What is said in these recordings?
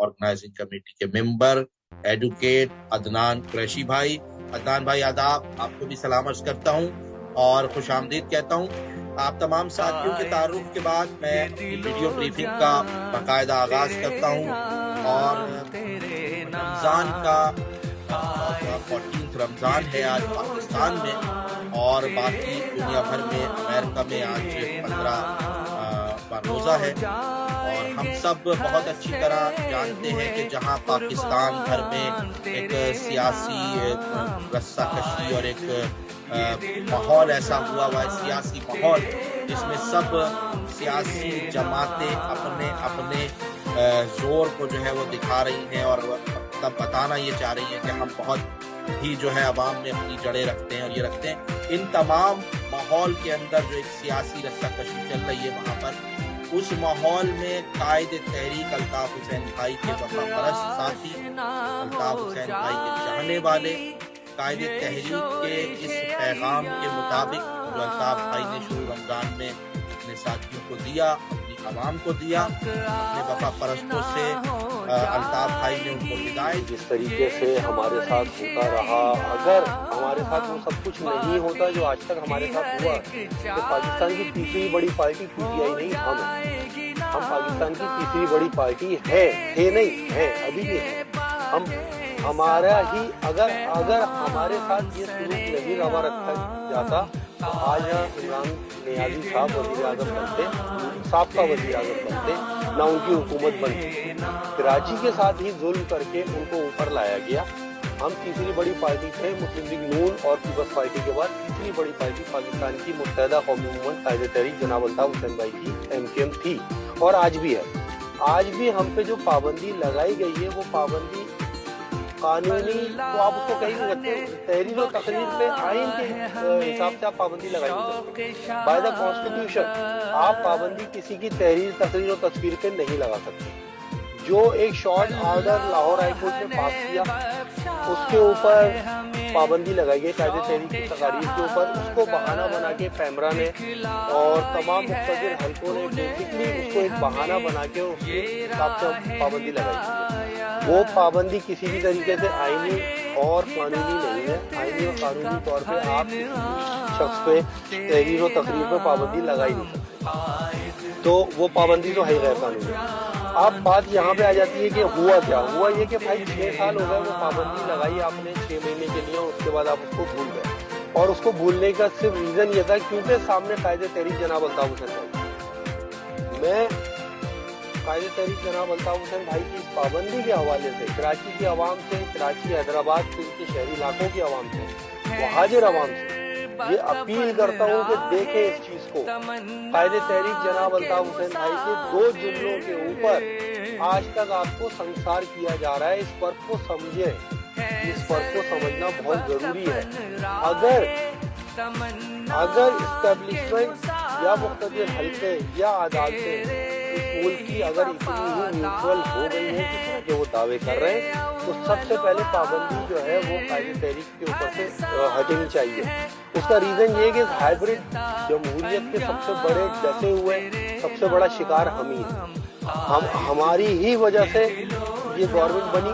Organising committee के member advocate Adnan Qureshi भाई। अदनान भाई आदाब, आपको भी सलाम अर्ज करता हूँ और खुश आमदीद कहता हूँ। आप तमाम साथियों के तारुफ के बाद मैं अपनी वीडियो ब्रीफिंग का बाकायदा आगाज करता हूँ और रमज़ान का 14th रमज़ान है आज पाकिस्तान में और बाकी दुनिया भर में अमेरिका में आज 15 रोज़ा है। और हम सब बहुत अच्छी तरह जानते हैं कि जहां पाकिस्तान भर में एक सियासी रस्साकशी और एक माहौल ऐसा हुआ है, सियासी माहौल जिसमें सब सियासी जमातें अपने अपने जोर को जो है वो दिखा रही हैं और तब बताना ये चाह रही हैं कि हम बहुत ही जो है अवाम में अपनी जड़ें रखते हैं और ये रखते हैं। इन तमाम माहौल के अंदर जो एक सियासी रस्साकशी चल रही है वहाँ पर, उस माहौल में कायद तहरीक अल्ताफ हुसैन भाई के वफापरस्त साथी, अल्ताफ हुसैन भाई के चाहने वाले, कायद तहरीक के इस पैगाम के मुताबिक जो अल्ताफ भाई ने शुरू रमजान में अपने साथियों को दिया, अपनी आवाम को दिया, अपने वफापरस्तों से अल्ताफ भाई ने उनको हिदायत। जिस तरीके से हमारे साथ होता रहा, अगर हमारे साथ वो सब कुछ नहीं होता जो आज तक हमारे साथ हुआ, तो पाकिस्तान की तीसरी बड़ी पार्टी पीटीआई नहीं हम पाकिस्तान की तीसरी बड़ी पार्टी है नहीं है, अभी भी है। हम हमारा ही अगर हमारे साथ ये सलूक नहीं रवा रखा जाता तो आज यहाँ इमरान नियाज़ी साहब वज़ीर आज़म बनते, साबका वज़ीर आज़म बनते, ना उनकी हुकूमत बनती। कराची के साथ ही जुल्म करके उनको ऊपर लाया गया। हम तीसरी बड़ी पार्टी थे, मुस्लिम लीग नून और पीपल्स पार्टी के बाद तीसरी बड़ी पार्टी पाकिस्तान की मुत्तहिदा कौमी मूवमेंट कायदे तहरीक जनाब अल्ताफ हुसैन भाई की एमकेएम थी और आज भी है। आज भी हम पे जो पाबंदी लगाई गई है वो पाबंदी कानूनी, तो आप उसको कहीं भी करते हो, तहरीर और तकरीर पे आइन के हिसाब से आप पाबंदी लगाई नहीं सकते। बाय द कॉन्स्टिट्यूशन आप पाबंदी किसी की तहरीर, तकरीर और तस्वीर पे नहीं लगा सकते। जो एक short order Lahore high court ने पास किया उसके ऊपर पाबंदी लगाई गई कायदे तहरीक की तकारीर के ऊपर, उसको बहाना बना के पैमरा ने और तमाम मुख्तलिफ हल्कों ने बेसिकली उसको एक बहाना बना के उसके हिसाब से पाबंदी लगाई। वो पाबंदी किसी भी तरीके से आईनी और कानूनी नहीं है। आईनी और कानूनी तौर पे आप शख्स पे तहरीर और तकरीर पे पाबंदी लगा ही नहीं सकते, तो वो पाबंदी तो है गैर कानूनी। अब बात यहाँ पे आ जाती है कि हुआ क्या, हुआ ये कि भाई 6 साल हो गए वो पाबंदी लगाई आपने 6 महीने के लिए, उसके बाद आप उसको भूल गए और उसको भूलने का सिर्फ रीजन ये था क्योंकि सामने कायदे तहरीक जनाब अल्ताफ हुसैन भाई, मैं कायदे तहरीक जनाब अल्ताफ हुसैन भाई की इस पाबंदी के हवाले से कराची की आवाम से, कराची हैदराबाद के शहरी इलाकों की आवाम से, मुहाजिर आवाम से ये अपील करता हूँ कि देखें इस चीज को। कायदे तहरीक जनाब अल्ताफ हुसैन भाई के 2 जुमलों के ऊपर आज तक आपको संसार किया जा रहा है। इस फर्क को समझे, इस फर्क को समझना बहुत जरूरी है। अगर इस्टेब्लिशमेंट या मुख्तलिफ हल्के या अदालतें इस मुल्क की अगर इतनी ही न्यूट्रल हो गई है जो वो दावे कर रहे हैं, तो सबसे पहले पाबंदी जो है वो कायदे तहरीक के ऊपर से हटनी चाहिए। उसका रीजन ये है कि हाइब्रिड जमहूरियत के सबसे बड़े डसे हुए सबसे बड़ा शिकार हम ही हैं। हमारी ही वजह से ये गवर्नमेंट बनी,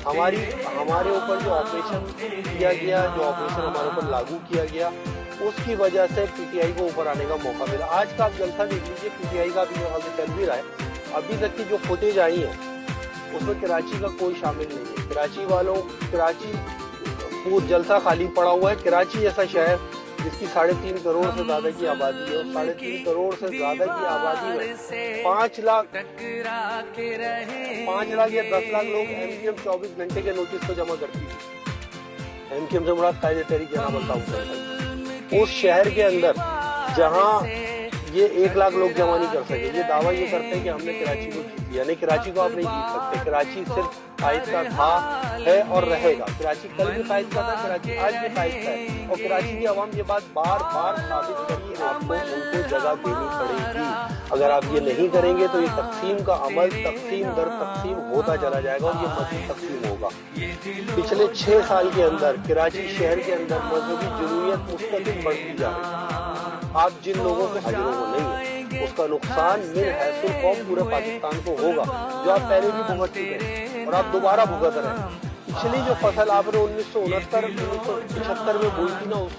हमारे ऊपर जो ऑपरेशन किया गया, जो ऑपरेशन हमारे ऊपर लागू किया गया, उसकी वजह से पीटीआई को ऊपर आने का मौका मिला। आज का आप जलसा देख लीजिए, पीटीआई का भी हाल चल भी रहा है। अभी तक की जो फुटेज आई है उसमें कराची का कोई शामिल नहीं है। कराची वालों, कराची पूरा जलसा खाली पड़ा हुआ है। कराची जैसा शहर जिसकी 3.5 करोड़ से ज्यादा की आबादी है, और 3.5 करोड़ से ज्यादा की आबादी में 5 लाख या 10 लाख लोग एमकेएम 24 घंटे के नोटिस को जमा करती है। एमकेएम से मुराद कायदे तहरीक जनाब अल्ताफ हुसैन भाई। उस शहर के अंदर जहां ये 1 लाख लोग जमा नहीं कर सके, ये दावा ये करते हैं कि हमने कराची को जीत लिया। नहीं, कराची को आप नहीं जीत सकते। कराची सिर्फ कायद का था, है और रहेगा। कराची कल भी कायद का था, कराची आज भी कायद का है, और कराची की आवाम ये बात बार बार साबित करी, आपको उनको जगह देनी पड़ेगी। अगर आप ये नहीं करेंगे तो ये तकसीम का अमल तकसीम दर तकसीम होता चला जाएगा और ये मजहबी तकसीम होगा। पिछले 6 साल के अंदर कराची शहर के अंदर मजहबी जुनूनियत मुस्तकिल बढ़ती जा रही है। आप जिन लोगों को हाजिरों को नहीं है, اس کا نقصان من حیث القوم پورے پاکستان کو ہوگا، جو آپ پہلے بھی بھگت چکے ہیں اور آپ دوبارہ بھگت رہے ہیں۔ پچھلی جو فصل آپ نے 1969 1975 میں بوئی تھی نا، اس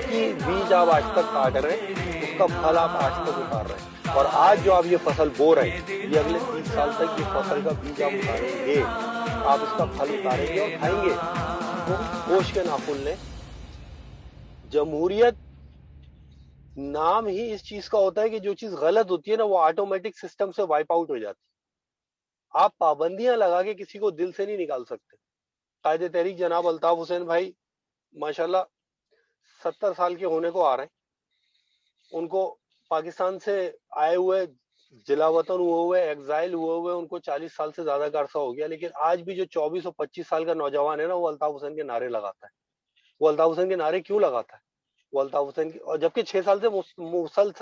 کی بیج آپ آج تک کاٹ رہے ہیں، اس کا پھل آپ آج تک اتار رہے ہیں، اور آج جو آپ یہ فصل بو رہے ہیں، یہ اگلے 30 سال تک یہ فصل کا بیج آپ اتاریں گے، آپ اس کا پھل اتاریں گے اور کھائیں گے۔ تو ہوش کے ناخن لیں۔ جمہوریت نام ہی اس چیز کا ہوتا ہے کہ جو چیز غلط ہوتی ہے نا، وہ آٹومیٹک سسٹم سے وائپ آؤٹ ہو جاتی ہے۔ آپ پابندیاں لگا کے کسی کو دل سے نہیں نکال سکتے۔ قائد تحریک جناب الطاف حسین بھائی ماشاءاللہ 70 سال کے ہونے کو آ رہے ہیں، ان کو پاکستان سے آئے ہوئے، جلا وطن ہوئے ہوئے، ایگزائل ہوئے ہوئے ان کو 40 سال سے زیادہ کا عرصہ ہو گیا، لیکن آج بھی جو 24 اور 25 سال کا نوجوان ہے نا، وہ الطاف حسین کے نعرے لگاتا ہے۔ وہ الطاف حسین کے نعرے کیوں لگاتا ہے؟ وہ الطاف حسین کی، اور جبکہ 6 سال سے مسلسل